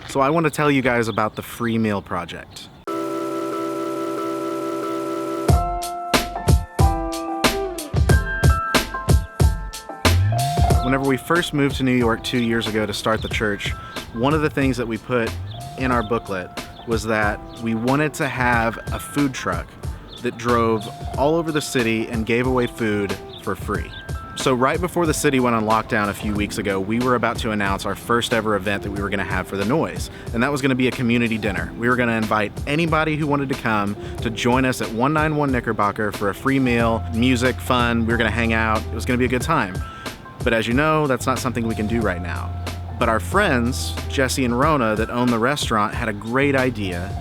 So I want to tell you guys about the Free Meal Project. Whenever we first moved to New York 2 years ago to start the church, one of the things that we put in our booklet was that we wanted to have a food truck that drove all over the city and gave away food for free. So right before the city went on lockdown a few weeks ago, we were about to announce our first ever event that we were going to have for the Noise. And that was going to be a community dinner. We were going to invite anybody who wanted to come to join us at 191 Knickerbocker for a free meal, music, fun. We were going to hang out. It was going to be a good time. But as you know, that's not something we can do right now. But our friends, Jesse and Rona, that own the restaurant, had a great idea.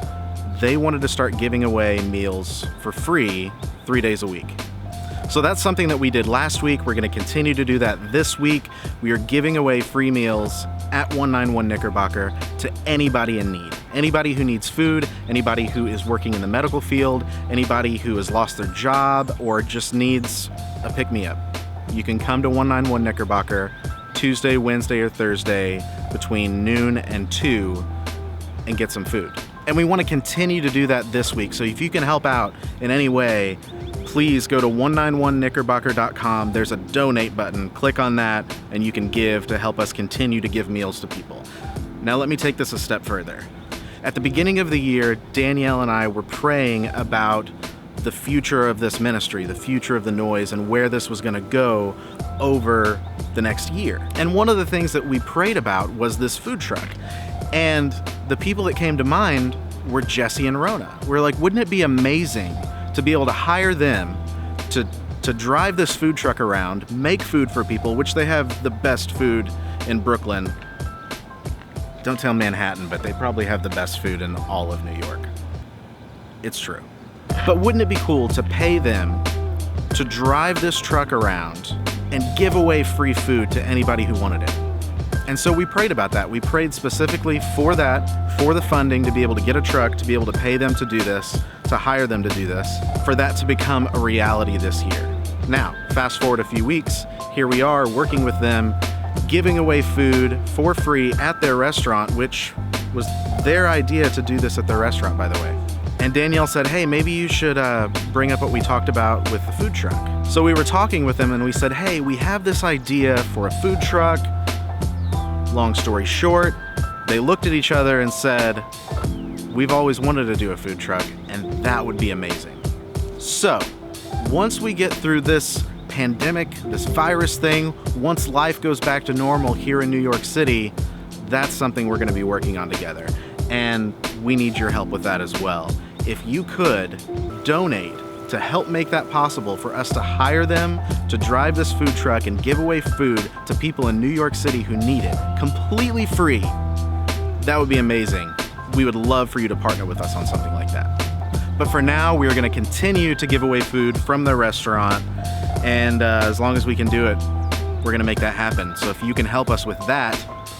They wanted to start giving away meals for free 3 days a week. So that's something that we did last week. We're going to continue to do that this week. We are giving away free meals at 191 Knickerbocker to anybody in need. Anybody who needs food, anybody who is working in the medical field, anybody who has lost their job or just needs a pick-me-up. You can come to 191 Knickerbocker Tuesday, Wednesday, or Thursday between noon and 2 and get some food. And we want to continue to do that this week. So if you can help out in any way, please go to 191knickerbocker.com. There's a donate button. Click on that and you can give to help us continue to give meals to people. Now let me take this a step further. At the beginning of the year, Danielle and I were praying about the future of this ministry, the future of the Noise, and where this was going to go over the next year. And one of the things that we prayed about was this food truck. And the people that came to mind were Jesse and Rona. We're like, wouldn't it be amazing to be able to hire them to drive this food truck around, make food for people, which they have the best food in Brooklyn. Don't tell Manhattan, but they probably have the best food in all of New York. It's true. But wouldn't it be cool to pay them to drive this truck around and give away free food to anybody who wanted it? And so we prayed about that. We prayed specifically for that, for the funding to be able to get a truck, to be able to pay them to do this, to hire them to do this, for that to become a reality this year. Now, fast forward a few weeks, here we are working with them, giving away food for free at their restaurant, which was their idea to do this at their restaurant, by the way. And Danielle said, hey, maybe you should bring up what we talked about with the food truck. So we were talking with them and we said, hey, we have this idea for a food truck. Long story short, they looked at each other and said, we've always wanted to do a food truck and that would be amazing. So once we get through this pandemic, this virus thing, once life goes back to normal here in New York City, that's something we're going to be working on together. And we need your help with that as well. If you could donate to help make that possible for us to hire them to drive this food truck and give away food to people in New York City who need it, completely free, that would be amazing. We would love for you to partner with us on something like that. But for now, we are going to continue to give away food from the restaurant, and as long as we can do it, we're going to make that happen. So if you can help us with that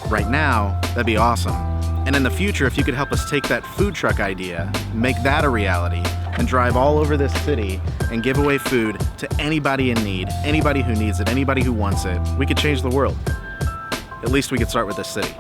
right now, that'd be awesome. And in the future, if you could help us take that food truck idea, make that a reality, and drive all over this city and give away food to anybody in need, anybody who needs it, anybody who wants it, we could change the world. At least we could start with this city.